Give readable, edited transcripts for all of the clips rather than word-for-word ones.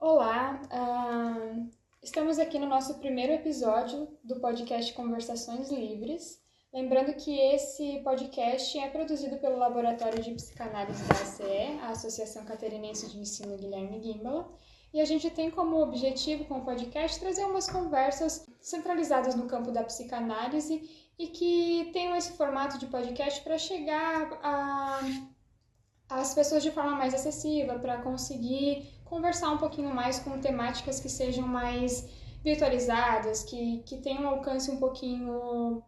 Olá, estamos aqui no nosso primeiro episódio do podcast Conversações Livres. Lembrando que esse podcast é produzido pelo Laboratório de Psicanálise da ACE, a Associação Catarinense de Ensino Guilherme Guimbala, e a gente tem como objetivo com o podcast trazer umas conversas centralizadas no campo da psicanálise e que tenham esse formato de podcast para chegar às pessoas de forma mais acessível, para conseguir conversar um pouquinho mais com temáticas que sejam mais virtualizadas, que tenham um alcance um pouquinho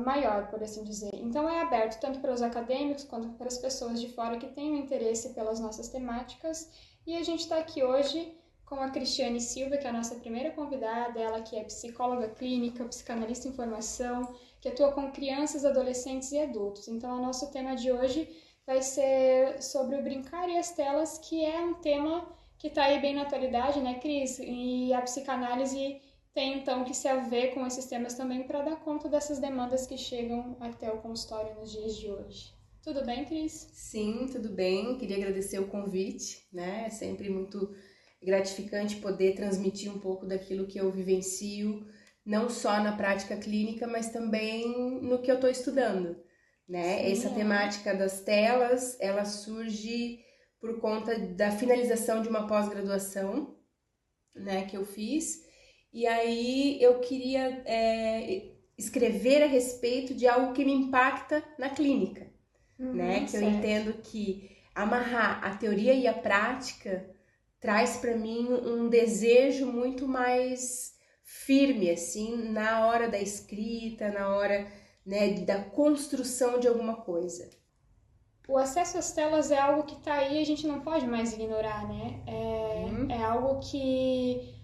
maior, por assim dizer. Então é aberto tanto para os acadêmicos quanto para as pessoas de fora que tenham interesse pelas nossas temáticas. E a gente está aqui hoje com a Cristiane Silva, que é a nossa primeira convidada, ela que é psicóloga clínica, psicanalista em formação, que atua com crianças, adolescentes e adultos. Então o nosso tema de hoje vai ser sobre o brincar e as telas, que é um tema que está aí bem na atualidade, né, Cris? E a psicanálise tem, então, que se haver com esses temas também para dar conta dessas demandas que chegam até o consultório nos dias de hoje. Tudo bem, Cris? Sim, tudo bem. Queria agradecer o convite, né? É sempre muito gratificante poder transmitir um pouco daquilo que eu vivencio, não só na prática clínica, mas também no que eu estou estudando, né? Sim, Essa temática das telas, ela surge por conta da finalização de uma pós-graduação, né, que eu fiz, e aí eu queria escrever a respeito de algo que me impacta na clínica, né? Que eu entendo que amarrar a teoria e a prática traz para mim um desejo muito mais firme, assim, na hora da escrita, na hora, né, da construção de alguma coisa. O acesso às telas é algo que está aí e a gente não pode mais ignorar, né? É algo que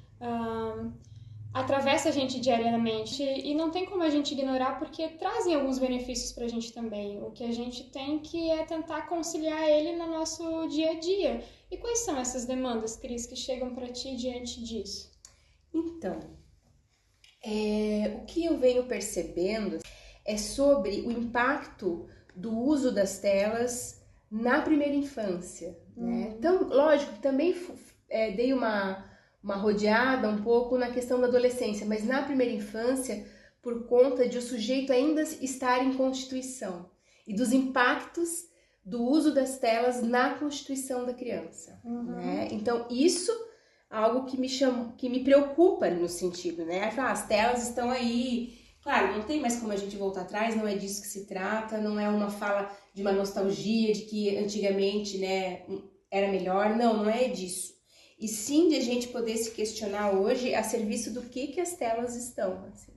atravessa a gente diariamente e não tem como a gente ignorar porque trazem alguns benefícios para a gente também. O que a gente tem que é tentar conciliar ele no nosso dia a dia. E quais são essas demandas, Cris, que chegam para ti diante disso? Então, o que eu venho percebendo é sobre o impacto do uso das telas na primeira infância, né? Então, lógico que também dei uma rodeada um pouco na questão da adolescência, mas na primeira infância, por conta de o sujeito ainda estar em constituição e dos impactos do uso das telas na constituição da criança, né? Então, isso é algo que me preocupa no sentido, né? As telas estão aí. Claro, não tem mais como a gente voltar atrás, não é disso que se trata, não é uma fala de uma nostalgia de que antigamente, né, era melhor, não é disso. E sim de a gente poder se questionar hoje a serviço do que as telas estão, assim,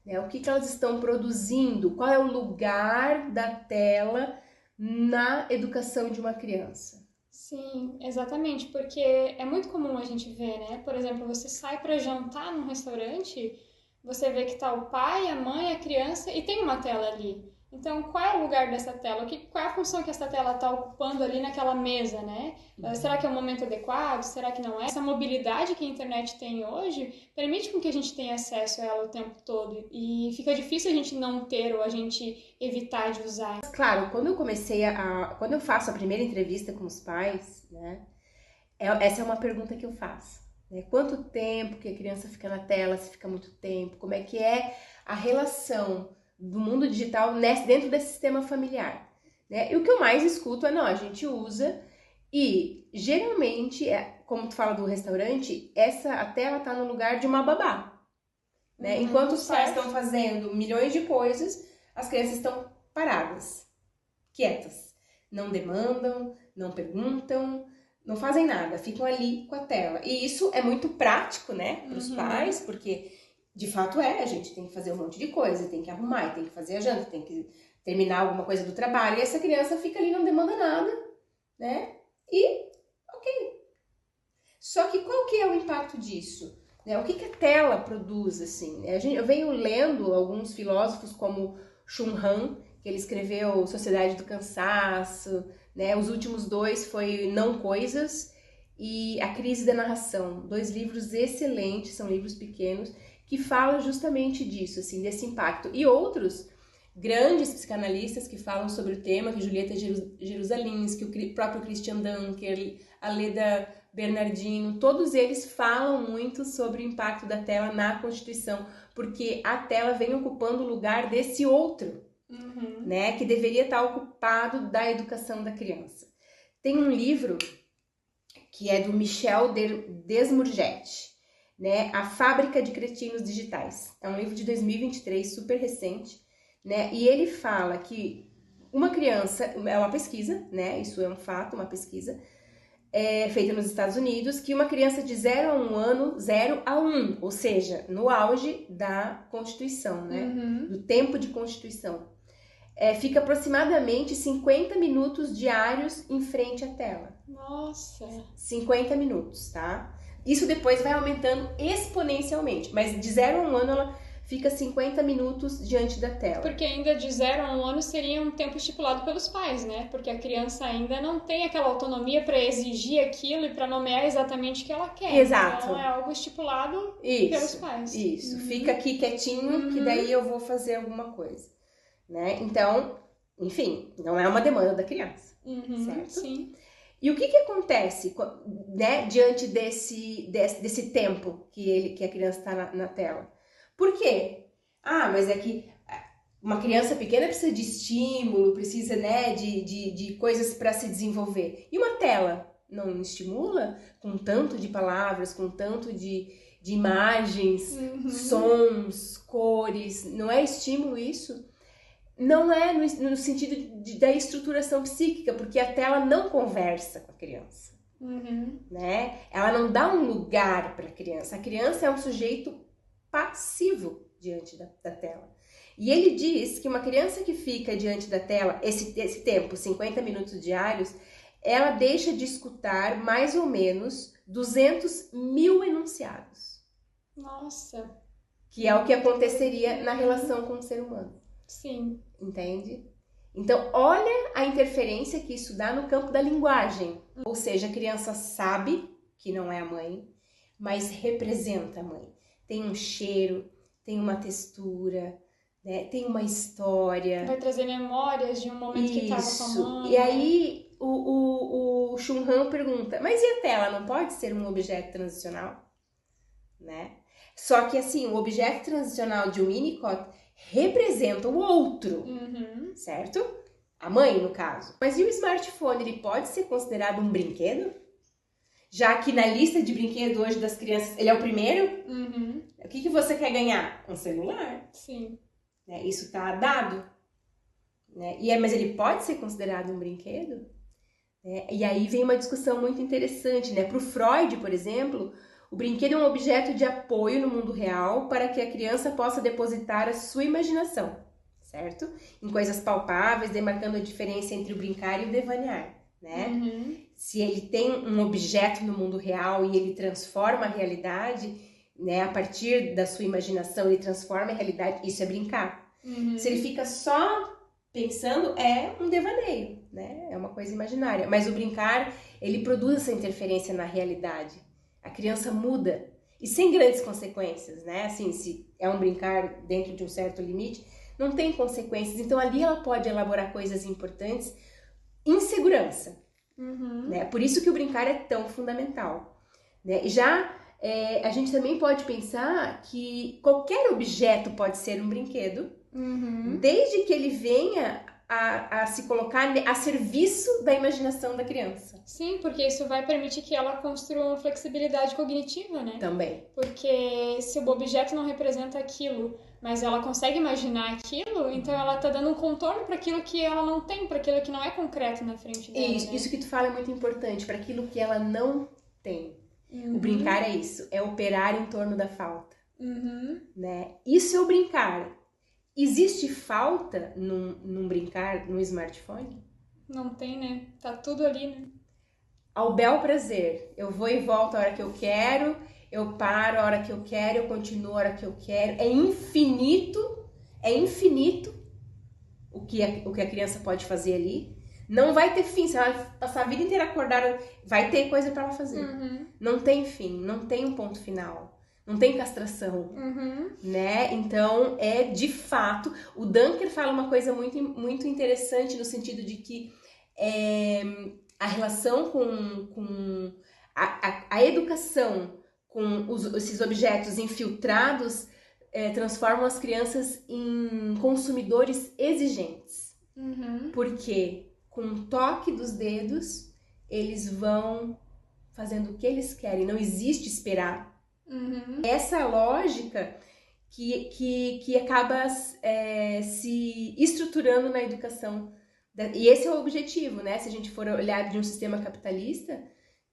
né? O que elas estão produzindo, qual é o lugar da tela na educação de uma criança. Sim, exatamente, porque é muito comum a gente ver, né? Por exemplo, você sai para jantar num restaurante, você vê que tá o pai, a mãe, a criança e tem uma tela ali. Então, qual é o lugar dessa tela? Qual é a função que essa tela está ocupando ali naquela mesa, né? Será que é o momento adequado? Será que não é? Essa mobilidade que a internet tem hoje permite com que a gente tenha acesso a ela o tempo todo e fica difícil a gente não ter ou a gente evitar de usar. Claro, quando eu faço a primeira entrevista com os pais, né? Essa é uma pergunta que eu faço. Né? Quanto tempo que a criança fica na tela, se fica muito tempo, como é que é a relação do mundo digital dentro desse sistema familiar. Né? E o que eu mais escuto é, não, a gente usa e geralmente, como tu fala do restaurante, a tela está no lugar de uma babá. Né? Enquanto os pais estão fazendo milhões de coisas, as crianças estão paradas, quietas. Não demandam, não perguntam, não fazem nada, ficam ali com a tela. E isso é muito prático, né, para os pais, porque de fato a gente tem que fazer um monte de coisa, tem que arrumar, tem que fazer a janta, tem que terminar alguma coisa do trabalho, e essa criança fica ali, não demanda nada, né, e ok. Só que qual que é o impacto disso? Né? O que a tela produz, assim? Eu venho lendo alguns filósofos como Chun Han, que ele escreveu Sociedade do Cansaço, né? Os últimos 2 foi Não Coisas e A Crise da Narração. 2 livros excelentes, são livros pequenos, que falam justamente disso, assim, desse impacto. E outros grandes psicanalistas que falam sobre o tema, que Julieta Jerusalinski, o próprio Christian Dunker, a Leda Bernardino, todos eles falam muito sobre o impacto da tela na Constituição, porque a tela vem ocupando o lugar desse outro, né, que deveria estar ocupado da educação da criança. Tem um livro que é do Michel Desmourget, né, A Fábrica de Cretinos Digitais. É um livro de 2023, super recente, né, e ele fala que uma criança, é uma pesquisa, né, isso é um fato, uma pesquisa, feita nos Estados Unidos, que uma criança de 0 a 1 ano, 0 a 1, ou seja, no auge da Constituição, né, do tempo de Constituição, fica aproximadamente 50 minutos diários em frente à tela. Nossa! 50 minutos, tá? Isso depois vai aumentando exponencialmente, mas de 0 a 1 ano ela fica 50 minutos diante da tela. Porque ainda de 0 a 1 ano seria um tempo estipulado pelos pais, né? Porque a criança ainda não tem aquela autonomia para exigir aquilo e para nomear exatamente o que ela quer. Exato. Então é algo estipulado pelos pais. Isso, fica aqui quietinho que daí eu vou fazer alguma coisa, né? Então, enfim, não é uma demanda da criança, certo? Sim. E o que acontece, né, diante desse tempo que a criança está na tela? Por quê? Mas é que uma criança pequena precisa de estímulo, precisa, né, de coisas para se desenvolver. E uma tela não estimula com tanto de palavras, com tanto de imagens, sons, cores? Não é estímulo isso? Não é no sentido da estruturação psíquica, porque a tela não conversa com a criança, né? Ela não dá um lugar para a criança. A criança é um sujeito passivo diante da tela. E ele diz que uma criança que fica diante da tela, esse tempo, 50 minutos diários, ela deixa de escutar mais ou menos 200 mil enunciados. Nossa! Que é o que aconteceria na relação com o ser humano. Sim. Entende? Então, olha a interferência que isso dá no campo da linguagem. Ou seja, a criança sabe que não é a mãe, mas representa a mãe. Tem um cheiro, tem uma textura, né? Tem uma história. Vai trazer memórias de um momento que estava com a mãe. E aí o Chun Han pergunta, mas e a tela não pode ser um objeto transicional? Né? Só que assim, o objeto transicional de Winnicott representa o outro, certo? A mãe, no caso. Mas e o smartphone, ele pode ser considerado um brinquedo? Já que na lista de brinquedos hoje das crianças, ele é o primeiro? O que você quer ganhar? Um celular. Sim. Né? Isso está dado. Né? Mas ele pode ser considerado um brinquedo? Né? E aí vem uma discussão muito interessante. Né? Para o Freud, por exemplo, o brinquedo é um objeto de apoio no mundo real para que a criança possa depositar a sua imaginação, certo? Em coisas palpáveis, demarcando a diferença entre o brincar e o devanear, né? Se ele tem um objeto no mundo real e ele transforma a realidade, né, a partir da sua imaginação, ele transforma a realidade, isso é brincar. Se ele fica só pensando, é um devaneio, né? É uma coisa imaginária. Mas o brincar, ele produz essa interferência na realidade. A criança muda e sem grandes consequências, né? Assim, se é um brincar dentro de um certo limite, não tem consequências. Então ali ela pode elaborar coisas importantes em segurança, né? Por isso que o brincar é tão fundamental, né? Já a gente também pode pensar que qualquer objeto pode ser um brinquedo, desde que ele venha a se colocar a serviço da imaginação da criança. Sim, porque isso vai permitir que ela construa uma flexibilidade cognitiva, né? Também. Porque se o objeto não representa aquilo, mas ela consegue imaginar aquilo, então ela tá dando um contorno para aquilo que ela não tem, para aquilo que não é concreto na frente dela. Isso que tu fala é muito importante, para aquilo que ela não tem. O brincar é isso, é operar em torno da falta. Né? Isso é o brincar. Existe falta num brincar, num smartphone? Não tem, né? Tá tudo ali, né? Ao bel prazer. Eu vou e volto a hora que eu quero, eu paro a hora que eu quero, eu continuo a hora que eu quero. É infinito o que a criança pode fazer ali. Não vai ter fim, se ela passar a vida inteira acordada, vai ter coisa para ela fazer. Não tem fim, não tem um ponto final. Não tem castração, né? Então, de fato, o Dunker fala uma coisa muito, muito interessante no sentido de que a relação com a educação com esses objetos infiltrados transformam as crianças em consumidores exigentes. Porque com o toque dos dedos, eles vão fazendo o que eles querem, não existe esperar. Essa lógica que acaba se estruturando na educação. E esse é o objetivo, né? Se a gente for olhar de um sistema capitalista,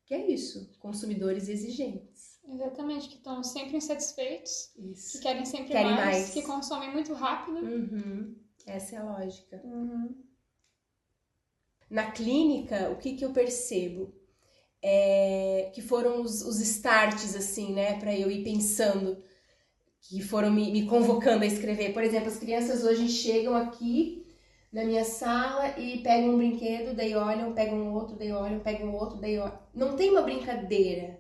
que é isso, consumidores exigentes. Exatamente, que estão sempre insatisfeitos, Isso. que querem sempre Querem mais, que consomem muito rápido. Essa é a lógica. Na clínica, o que eu percebo? Que foram os starts, assim, né, para eu ir pensando, que foram me convocando a escrever. Por exemplo, as crianças hoje chegam aqui na minha sala e pegam um brinquedo, daí olham, pegam outro, daí olham, pegam outro, daí olham. Não tem uma brincadeira,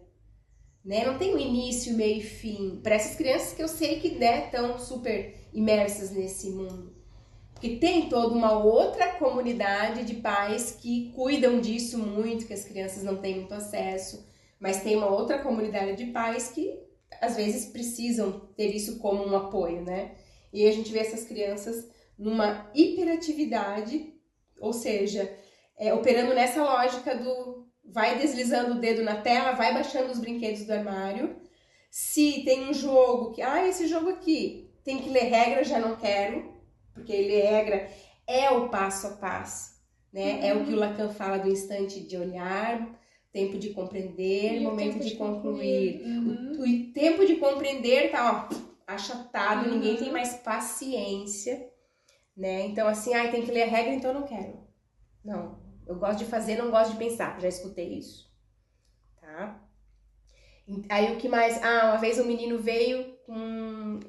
né? Não tem um início, meio e fim. Para essas crianças que eu sei que estão super imersas nesse mundo. Porque tem toda uma outra comunidade de pais que cuidam disso muito, que as crianças não têm muito acesso, mas tem uma outra comunidade de pais que às vezes precisam ter isso como um apoio, né? E aí a gente vê essas crianças numa hiperatividade, ou seja, operando nessa lógica do vai deslizando o dedo na tela, vai baixando os brinquedos do armário. Se tem um jogo que, esse jogo aqui tem que ler regra, já não quero. Porque ler regra é o passo a passo, né? É o que o Lacan fala do instante de olhar, tempo de compreender, momento de concluir. O tempo de compreender tá, achatado, ninguém tem mais paciência, né? Então, assim, tem que ler a regra, então eu não quero. Não, eu gosto de fazer, não gosto de pensar, já escutei isso, tá? Aí o que mais? Uma vez um menino veio com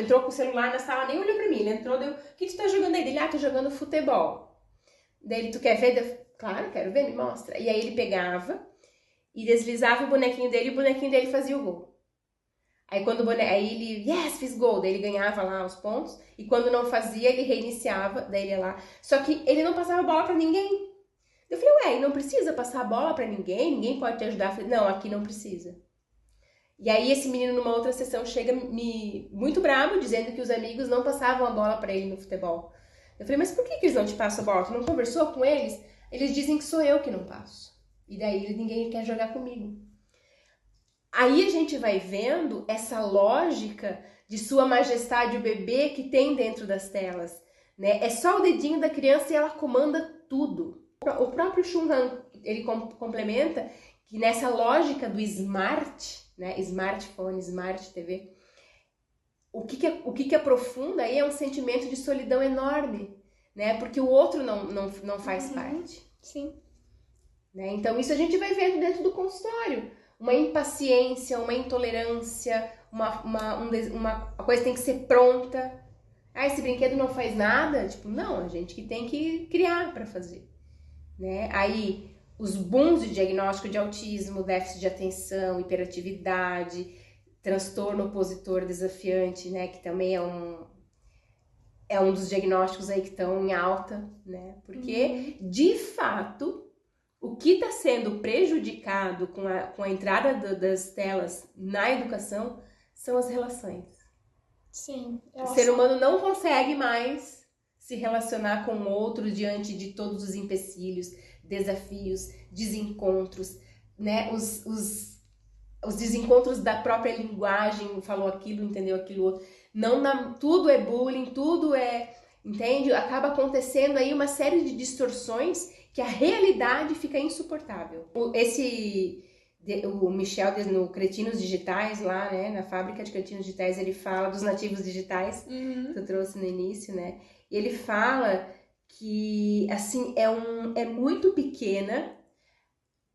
entrou com o celular na sala, nem olhou pra mim, ele entrou, deu, o que tu tá jogando aí? Ele, tô jogando futebol. Daí ele, tu quer ver? Eu, claro, quero ver, me mostra. E aí ele pegava e deslizava o bonequinho dele e o bonequinho dele fazia o gol. Aí quando aí ele, fiz gol, daí ele ganhava lá os pontos, e quando não fazia, ele reiniciava, daí ele ia lá. Só que ele não passava a bola pra ninguém. Eu falei, não precisa passar a bola pra ninguém, ninguém pode te ajudar. Eu falei, não, aqui não precisa. E aí esse menino numa outra sessão chega muito bravo, dizendo que os amigos não passavam a bola pra ele no futebol. Eu falei, mas por que eles não te passam a bola? Tu não conversou com eles? Eles dizem que sou eu que não passo. E daí ninguém quer jogar comigo. Aí a gente vai vendo essa lógica de Sua Majestade o bebê que tem dentro das telas, né? É só o dedinho da criança e ela comanda tudo. O próprio Chun Han, ele complementa que nessa lógica do smart, né? Smartphone, Smart TV, o que aprofunda aí é um sentimento de solidão enorme, né? Porque o outro não faz parte. Sim. Né? Então isso a gente vai vendo dentro do consultório. Uma impaciência, uma intolerância, a coisa tem que ser pronta. Esse brinquedo não faz nada? Tipo, não, a gente que tem que criar para fazer. Né? Aí, os booms de diagnóstico de autismo, déficit de atenção, hiperatividade, transtorno opositor desafiante, né? Que também é um dos diagnósticos aí que estão em alta, né? Porque, de fato, o que está sendo prejudicado com a entrada das telas na educação são as relações. Sim. O ser humano não consegue mais se relacionar com o outro diante de todos os empecilhos, desafios, desencontros, né? Os desencontros da própria linguagem, falou aquilo, entendeu aquilo outro. Tudo é bullying, tudo é... Entende? Acaba acontecendo aí uma série de distorções que a realidade fica insuportável. O Michel, no Cretinos Digitais, lá, né, na fábrica de cretinos digitais, ele fala dos nativos digitais, que eu trouxe no início, né? E ele fala que, assim, é muito pequena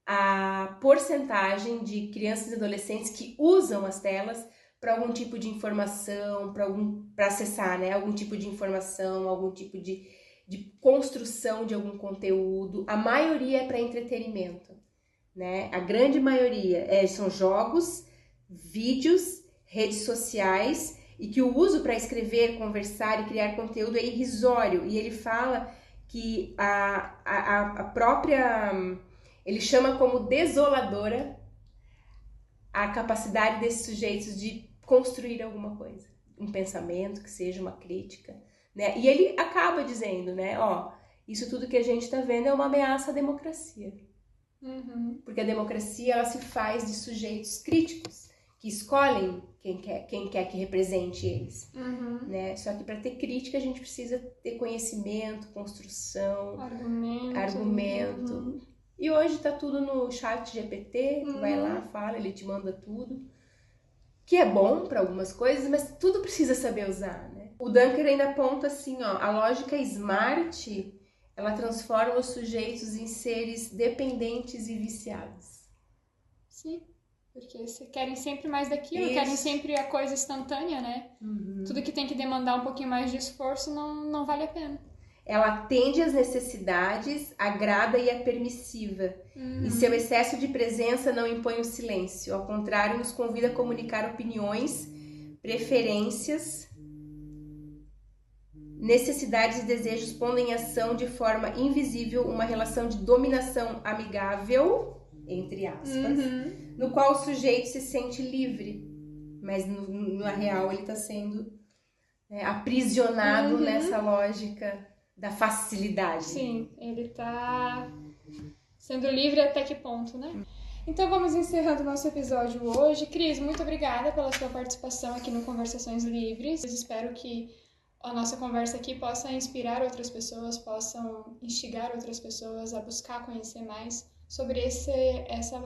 a porcentagem de crianças e adolescentes que usam as telas para algum tipo de informação, para acessar, né, algum tipo de informação, algum tipo de construção de algum conteúdo. A maioria é para entretenimento, né? A grande maioria são jogos, vídeos, redes sociais e que o uso para escrever, conversar e criar conteúdo é irrisório. E ele fala que a própria... Ele chama como desoladora a capacidade desses sujeitos de construir alguma coisa. Um pensamento, que seja uma crítica, né? E ele acaba dizendo, né? Isso tudo que a gente está vendo é uma ameaça à democracia. Uhum. Porque a democracia, ela se faz de sujeitos críticos, que escolhem quem quer que represente eles. Uhum. Né? Só que para ter crítica a gente precisa ter conhecimento, construção, argumento. Uhum. E hoje tá tudo no chat GPT, tu vai lá, fala, ele te manda tudo. Que é bom para algumas coisas, mas tudo precisa saber usar, né? O Dunker ainda aponta assim, a lógica smart, ela transforma os sujeitos em seres dependentes e viciados. Sim. Porque querem sempre mais daquilo, Isso. querem sempre a coisa instantânea, né? Uhum. Tudo que tem que demandar um pouquinho mais de esforço não vale a pena. Ela atende às necessidades, agrada e é permissiva. E seu excesso de presença não impõe o silêncio. Ao contrário, nos convida a comunicar opiniões, preferências, necessidades e desejos, pondo em ação de forma invisível uma relação de dominação amigável, entre aspas, no qual o sujeito se sente livre, mas na real ele está sendo aprisionado nessa lógica da facilidade. Sim, ele está sendo livre até que ponto, né? Então vamos encerrando o nosso episódio hoje. Cris, muito obrigada pela sua participação aqui no Conversações Livres. Espero que a nossa conversa aqui possa inspirar outras pessoas, possam instigar outras pessoas a buscar conhecer mais sobre essa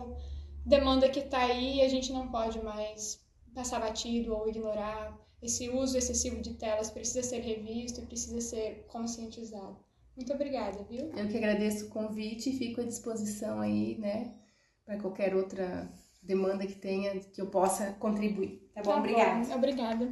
demanda que está aí e a gente não pode mais passar batido ou ignorar. Esse uso excessivo de telas precisa ser revisto e precisa ser conscientizado. Muito obrigada, viu? Eu que agradeço o convite e fico à disposição aí, né, para qualquer outra demanda que tenha, que eu possa contribuir. Tá bom? Obrigada. Obrigada.